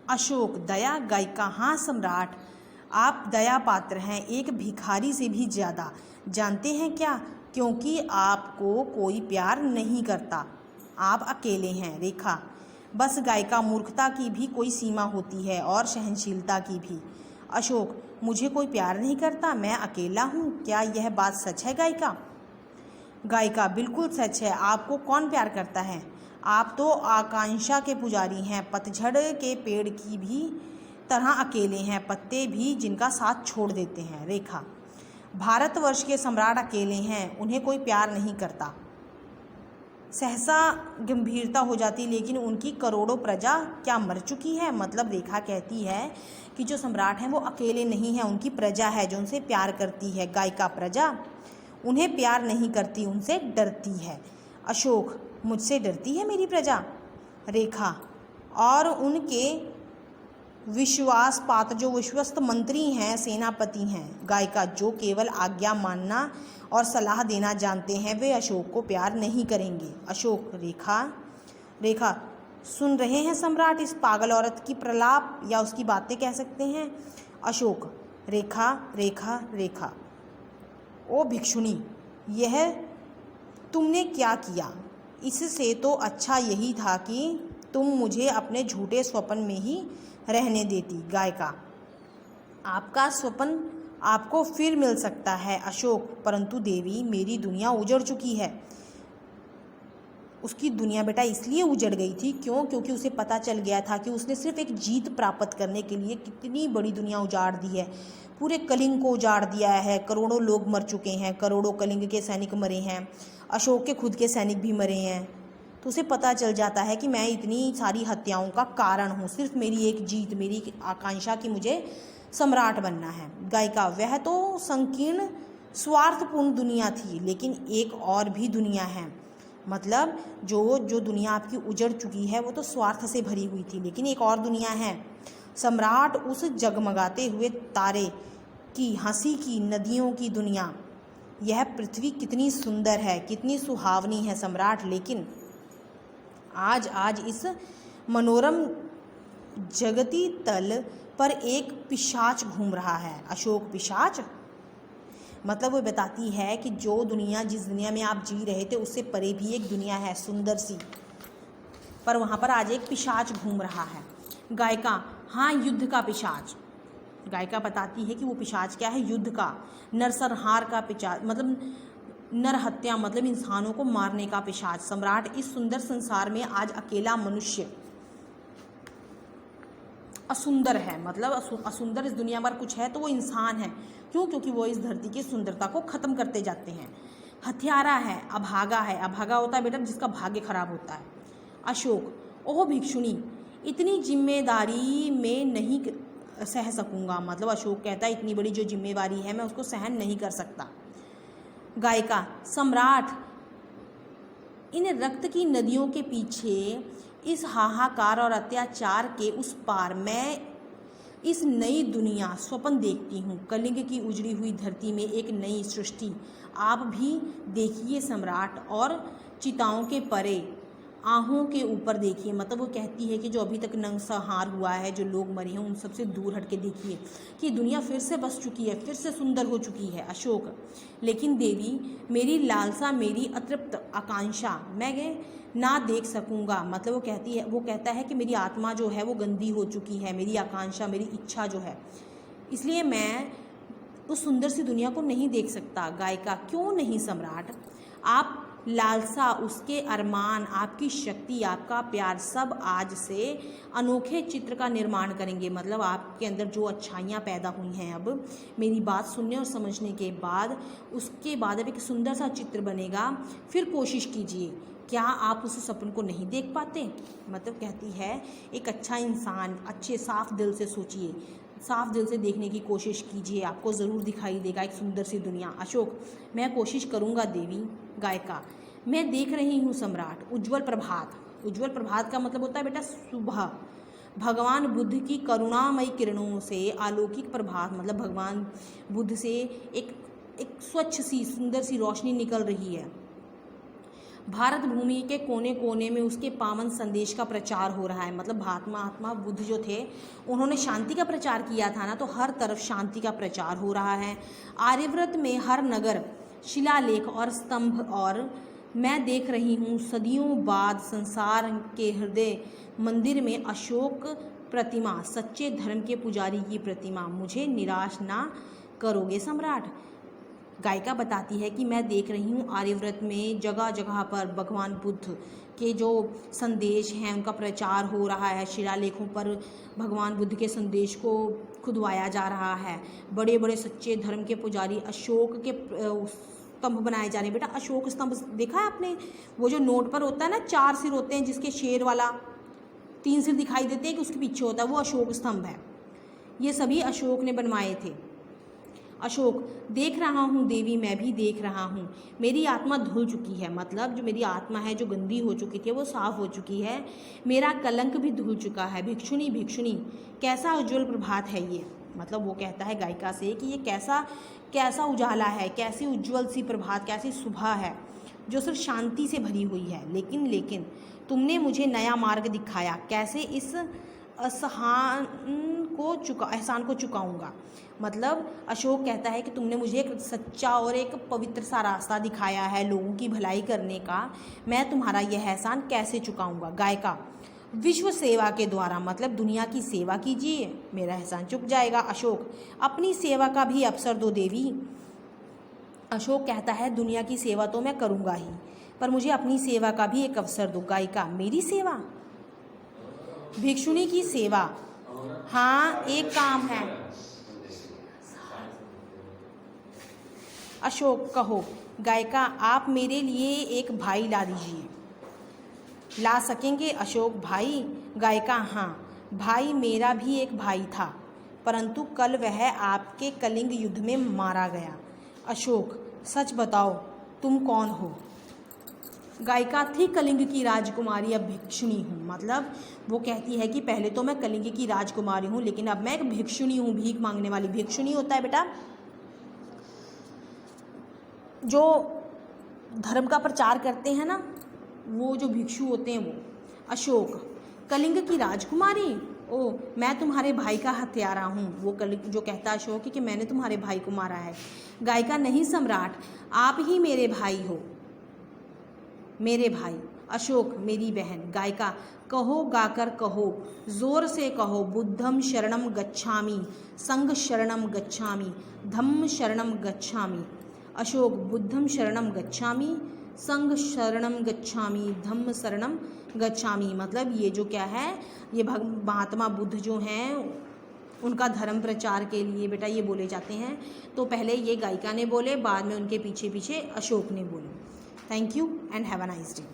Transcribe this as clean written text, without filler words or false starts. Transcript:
अशोक, दया? गायिका, हाँ सम्राट, आप दया पात्र हैं, एक भिखारी से भी ज़्यादा। जानते हैं क्या? क्योंकि आपको कोई प्यार नहीं करता, आप अकेले हैं। रेखा, बस गायिका, मूर्खता की भी कोई सीमा होती है और सहनशीलता की भी। अशोक, मुझे कोई प्यार नहीं करता, मैं अकेला हूँ, क्या यह बात सच है गायिका? गायिका, बिल्कुल सच है, आपको कौन प्यार करता है? आप तो आकांक्षा के पुजारी हैं, पतझड़ के पेड़ की भी तरह अकेले हैं, पत्ते भी जिनका साथ छोड़ देते हैं। रेखा, भारतवर्ष के सम्राट अकेले हैं, उन्हें कोई प्यार नहीं करता। सहसा गंभीरता हो जाती, लेकिन उनकी करोड़ों प्रजा क्या मर चुकी है? मतलब रेखा कहती है कि जो सम्राट हैं वो अकेले नहीं हैं, उनकी प्रजा है जो उनसे प्यार करती है। गायिका, प्रजा उन्हें प्यार नहीं करती, उनसे डरती है। अशोक, मुझसे डरती है मेरी प्रजा? रेखा, और उनके विश्वास पात्र जो विश्वस्त मंत्री हैं, सेनापति हैं। गायिका, जो केवल आज्ञा मानना और सलाह देना जानते हैं, वे अशोक को प्यार नहीं करेंगे। अशोक, रेखा, सुन रहे हैं सम्राट इस पागल औरत की प्रलाप, या उसकी बातें कह सकते हैं। अशोक, रेखा, रेखा, रेखा, ओ भिक्षुणी, यह तुमने क्या किया? इससे तो अच्छा यही था कि तुम मुझे अपने झूठे स्वप्न में ही रहने देती। गायिका, आपका स्वप्न आपको फिर मिल सकता है। अशोक, परंतु देवी, मेरी दुनिया उजड़ चुकी है। उसकी दुनिया बेटा इसलिए उजड़ गई थी, क्योंकि उसे पता चल गया था कि उसने सिर्फ एक जीत प्राप्त करने के लिए कितनी बड़ी दुनिया उजाड़ दी है। पूरे कलिंग को उजाड़ दिया है, करोड़ों लोग मर चुके हैं, करोड़ों कलिंग के सैनिक मरे हैं, अशोक के खुद के सैनिक भी मरे हैं। तो उसे पता चल जाता है कि मैं इतनी सारी हत्याओं का कारण हूँ, सिर्फ मेरी एक जीत, मेरी आकांक्षा कि मुझे सम्राट बनना है। गायिका, वह तो संकीर्ण स्वार्थपूर्ण दुनिया थी, लेकिन एक और भी दुनिया है। मतलब जो दुनिया आपकी उजड़ चुकी है वो तो स्वार्थ से भरी हुई थी, लेकिन एक और दुनिया है। सम्राट, उस जगमगाते हुए तारे की, हंसी की नदियों की दुनिया। यह पृथ्वी कितनी सुंदर है, कितनी सुहावनी है सम्राट, लेकिन आज इस मनोरम जगती तल पर एक पिशाच घूम रहा है। अशोक, पिशाच? मतलब वो बताती है कि जिस दुनिया में आप जी रहे थे उससे परे भी एक दुनिया है सुंदर सी, पर वहाँ पर आज एक पिशाच घूम रहा है। गायिका, हाँ, युद्ध का पिशाच। गायिका बताती है कि वो पिशाच क्या है? युद्ध का, नरसंहार का पिशाच, मतलब नर हत्या, मतलब इंसानों को मारने का पिशाच। सम्राट, इस सुंदर संसार में आज अकेला मनुष्य असुंदर है, मतलब असुंदर इस दुनिया पर कुछ है तो वो इंसान है। क्यों? क्योंकि वो इस धरती की सुंदरता को ख़त्म करते जाते हैं। हत्यारा है, अभागा है, अभागा होता है बेटा जिसका भाग्य खराब होता है। अशोक, ओह भिक्षुणी, इतनी जिम्मेदारी में नहीं सह सकूंगा। मतलब अशोक कहता है इतनी बड़ी जो जिम्मेवारी है मैं उसको सहन नहीं कर सकता। गायिका, सम्राट, इन रक्त की नदियों के पीछे, इस हाहाकार और अत्याचार के उस पार, मैं इस नई दुनिया स्वप्न देखती हूँ। कलिंग की उजड़ी हुई धरती में एक नई सृष्टि। आप भी देखिए सम्राट, और चिताओं के परे, आहों के ऊपर देखिए। मतलब वो कहती है कि जो अभी तक नरसंहार हुआ है, जो लोग मरे हैं, उन सबसे दूर हट के देखिए कि दुनिया फिर से बस चुकी है, फिर से सुंदर हो चुकी है। अशोक, लेकिन देवी, मेरी लालसा, मेरी अतृप्त आकांक्षा मैं ना देख सकूंगा। मतलब वो कहता है कि मेरी आत्मा जो है वो गंदी हो चुकी है, मेरी आकांक्षा, मेरी इच्छा जो है, इसलिए मैं उस सुंदर सी दुनिया को नहीं देख सकता। गायिका, क्यों नहीं सम्राट? आप लालसा, उसके अरमान, आपकी शक्ति, आपका प्यार, सब आज से अनोखे चित्र का निर्माण करेंगे। मतलब आपके अंदर जो अच्छाइयाँ पैदा हुई हैं, अब मेरी बात सुनने और समझने के बाद, उसके बाद अब एक सुंदर सा चित्र बनेगा। फिर कोशिश कीजिए, क्या आप उस सपन को नहीं देख पाते? मतलब कहती है एक अच्छा इंसान, अच्छे साफ दिल से सोचिए, साफ दिल से देखने की कोशिश कीजिए, आपको ज़रूर दिखाई देगा एक सुंदर सी दुनिया। अशोक, मैं कोशिश करूँगा देवी। गायिका, मैं देख रही हूँ सम्राट। उज्ज्वल प्रभात। उज्ज्वल प्रभात का मतलब होता है बेटा सुबह, भगवान बुद्ध की करुणामयी किरणों से अलौकिक प्रभात, मतलब भगवान बुद्ध से एक स्वच्छ सी सुंदर सी रोशनी निकल रही है। भारत भूमि के कोने कोने में उसके पावन संदेश का प्रचार हो रहा है। मतलब महात्मा बुद्ध जो थे उन्होंने शांति का प्रचार किया था ना, तो हर तरफ शांति का प्रचार हो रहा है। आर्यव्रत में हर नगर शिलालेख और स्तंभ, और मैं देख रही हूँ सदियों बाद संसार के हृदय मंदिर में अशोक प्रतिमा, सच्चे धर्म के पुजारी की प्रतिमा। मुझे निराश ना करोगे सम्राट। गायिका बताती है कि मैं देख रही हूँ आर्यव्रत में जगह जगह पर भगवान बुद्ध के जो संदेश हैं उनका प्रचार हो रहा है। शिलालेखों पर भगवान बुद्ध के संदेश को खुदवाया जा रहा है। बड़े बड़े सच्चे धर्म के पुजारी अशोक के स्तंभ बनाए जा रहे हैं। बेटा अशोक स्तंभ देखा है आपने? वो जो नोट पर होता है ना, 4 सिर होते हैं, जिसके शेर वाला 3 सिर दिखाई देते हैं कि उसके पीछे होता है, वो अशोक स्तंभ है। ये सभी अशोक ने बनवाए थे। अशोक, देख रहा हूँ देवी, मैं भी देख रहा हूँ। मेरी आत्मा धुल चुकी है, मतलब जो मेरी आत्मा है जो गंदी हो चुकी थी वो साफ हो चुकी है। मेरा कलंक भी धुल चुका है। भिक्षुणी भिक्षुणी, कैसा उज्जवल प्रभात है ये। मतलब वो कहता है गायिका से कि ये कैसा उजाला है, कैसी उज्जवल सी प्रभात, कैसी सुबह है जो सिर्फ शांति से भरी हुई है। लेकिन तुमने मुझे नया मार्ग दिखाया, कैसे इस एहसान को चुकाऊंगा। मतलब अशोक कहता है कि तुमने मुझे एक सच्चा और एक पवित्र सा रास्ता दिखाया है लोगों की भलाई करने का, मैं तुम्हारा यह एहसान कैसे चुकाऊंगा। गायिका, विश्व सेवा के द्वारा, मतलब दुनिया की सेवा कीजिए, मेरा एहसान चुक जाएगा। अशोक, अपनी सेवा का भी अवसर दो देवी। अशोक कहता है दुनिया की सेवा तो मैं करूँगा ही, पर मुझे अपनी सेवा का भी एक अवसर दो। गायिका, मेरी सेवा? भिक्षुणी की सेवा, हाँ एक काम है। अशोक, कहो। गायिका, आप मेरे लिए एक भाई ला दीजिए। ला सकेंगे अशोक भाई? गायिका, हाँ भाई, मेरा भी एक भाई था, परंतु कल वह आपके कलिंग युद्ध में मारा गया। अशोक, सच बताओ तुम कौन हो? गायिका, थी कलिंग की राजकुमारी, अब भिक्षुणी हूँ। मतलब वो कहती है कि पहले तो मैं कलिंग की राजकुमारी हूँ, लेकिन अब मैं एक भिक्षुणी हूँ, भीख मांगने वाली। भिक्षुणी होता है बेटा जो धर्म का प्रचार करते हैं ना, वो जो भिक्षु होते हैं वो। अशोक, कलिंग की राजकुमारी, ओ मैं तुम्हारे भाई का हत्यारा हूँ। वो कलिंग जो कहता है अशोक कि मैंने तुम्हारे भाई को मारा है। गायिका, नहीं सम्राट, आप ही मेरे भाई हो। मेरे भाई। अशोक, मेरी बहन। गायिका, कहो गाकर कहो, जोर से कहो, बुद्धम शरणम गच्छामि, संघ शरणम गच्छामि, धम्म शरणम गच्छामि। अशोक, बुद्धम शरणम गच्छामि, संघ शरणम गच्छामि, धम्म शरणम गच्छामि। मतलब ये जो क्या है, ये महात्मा बुद्ध जो हैं उनका धर्म प्रचार के लिए बेटा ये बोले जाते हैं। तो पहले ये गायिका ने बोले, बाद में उनके पीछे पीछे अशोक ने बोले। Thank you and have a nice day.